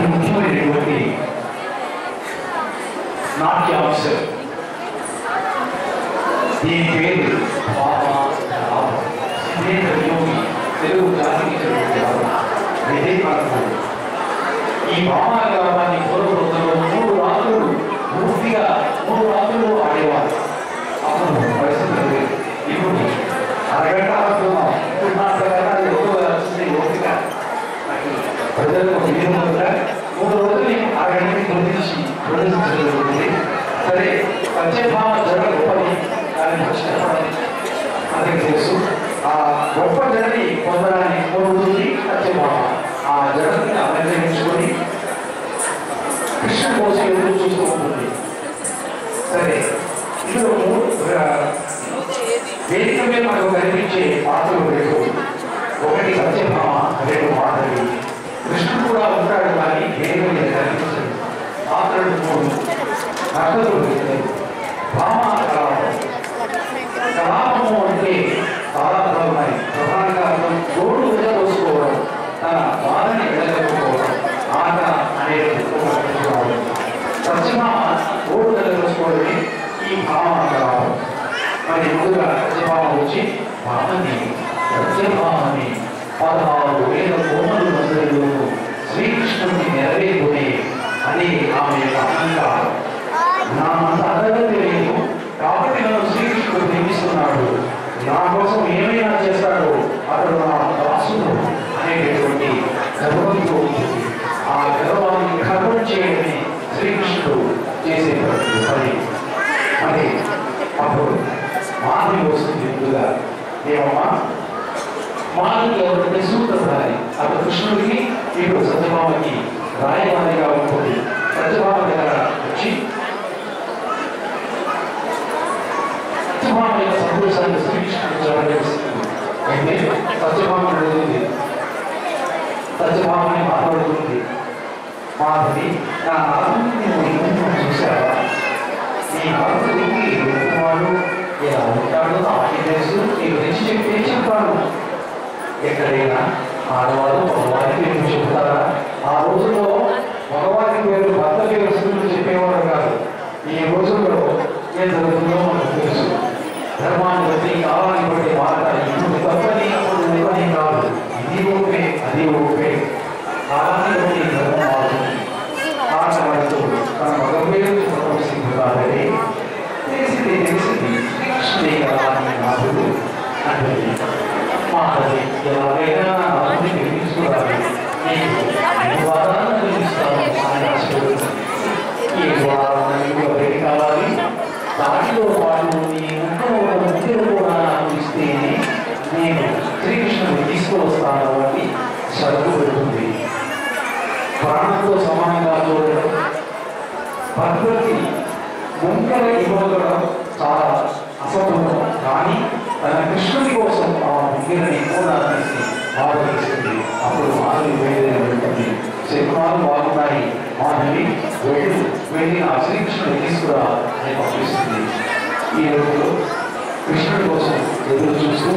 అతి ముఖ్యమైనటువంటి నాట్యాంశం. దీని పేరు సిద్ధేంద్ర యోగి తెలుగు జాతికి చెందినవారు. ఈ భామాగ్రామాన్ని పూర్వవృత్తంలో 3 రాత్రులు పూర్తిగా 3 రాత్రులు ఆడేవారు. అప్పుడు పరిస్థితులు ఇప్పుడు అరగంట ఆడుతున్నాం. ఇప్పుడు మాట్లాడాలి ఎక్కువగా వచ్చింది ఓపిక. ప్రజలకు వినియోగం 3 రోజులు అరగంటకి ప్రదర్శించడం జరుగుతుంది. సరే, సత్యభామ జడ గొప్పది, దాన్ని అదే తెలుసు. ఆ గొప్ప జడని పొందడానికి కోరుతుంది సత్యభామ. ఆ జడని అలంకరించుకొని కృష్ణ కోసం ఎదురు చూస్తూ ఉంటుంది. సరే, ఇందులో వేదిక మీద మనకు కనిపించే పాత్రలు 2. ఒకటి సత్యభామ, 2 మాధవి. కృష్ణుడు కూడా ఉంటాడు, కానీ వేదిక మీద కనిపించదు. పాత్రలు 3. నక్కలు భామ కలాపం. కలాపము అంటే చాలా ఉన్నాయి. ప్రధానంగా తోడు విడదోసుకోవడం, తన బాధని వెళ్ళకపోవడం, ఆట అనేది సత్యభామ తోడు వెళ్ళదోసుకోవడమే ఈ భామ కలాపం. మరి ముందుగా సత్యభామ వచ్చి భామని సత్యభామని 16,000 కోమలు మందిరంలో శ్రీకృష్ణుడిని నెరవేరుకునే అని ఆమె యొక్క అహంకారం. నా అంత అర్హత లేదు కాబట్టి నన్ను శ్రీకృష్ణుడు ప్రేమిస్తున్నాడు, నా కోసం ఏమైనా చేస్తాడో అతడు నా దాసుడు అనేటటువంటి గర్వంతో ఉంటుంది. ఆ గర్వాన్ని ఖర్వం చేయడమే శ్రీకృష్ణుడు చేసేటటువంటి పని. మరి అప్పుడు మాధవి వస్తుంది. ముందుగా ఏమమ్మా మాధవి ఎవరంటే సూత్రధారి. అతడు కృష్ణుడికి ఇప్పుడు సత్యభామకి రాయవారిగా ఉంటుంది. సత్యభామ దగ్గర వచ్చి సత్యభామ యొక్క సంతోషాన్ని శ్రీకృష్ణుడు జరగేస్తుంది. అయితే సత్యభామ అడుగుతుంది, సత్యభామని మాట్లాడుతుంది, మాధవి నా ఆత్మని చూసావా? నీ ఆత్మకి రూపమాలు ఎలా ఉంటాడో నాకు తెలుసు. నీ గురించి చెప్తే చెప్తాను. ఎక్కడైనా ఆడవాళ్ళు మగవారికి పేరు చెప్తారా? ఆ రోజుల్లో మగవారికి పేరు భర్త పేరు వస్తుందని చెప్పేవారు కాదు. ఈ రోజుల్లో ఏం జరుగుతుందో మనకు తెలుసు. ధర్మాన్ని బట్టి, కాలాన్ని బట్టి మాట్లాడి ఇప్పుడు తప్పని అప్పుడు ఇవ్వని కాదు. ఇది ఓకే, అది ఓకే. కాలాన్ని బట్టి ధర్మం మారుతుంది. ఆటపడుతూ తన మగ పేరు చెప్పడం సిద్ధు కాదని తెలిసింది శ్రీకృష్ణుడే కదా అని మాధుడు అంటే మాధవి ఎలాగైనా ఆత్మని నిర్మించుకోవాలి, నీకు వారాన్ని నిర్మిస్తాను అని ఆశపడుతుంది. ఈ వారాన్ని ఒకటి కావాలి, దానిలో పాటు నీ ముఖ్యం కూడా ఇస్తేనే నేను శ్రీకృష్ణుని తీసుకువస్తాను అని షరతు పెడుతుంది. ప్రాణంతో సమానంగా చూడడం, భద్రతకి ముంకర ఇవ్వడం చాలా అసంభవం. కానీ తన కృష్ణుడి కోసం ఆ ముంగిరని కూడా తీసి ఆదరిస్తుంది. అప్పుడు మాధవి వెళ్తుంది. శకునాలు బాగున్నాయి, మాధవి వెళ్ళి ఆ శ్రీకృష్ణుడు తీసుకురా అని పంపిస్తుంది. ఈ రోజు కృష్ణుడి కోసం ఎదురు చూస్తూ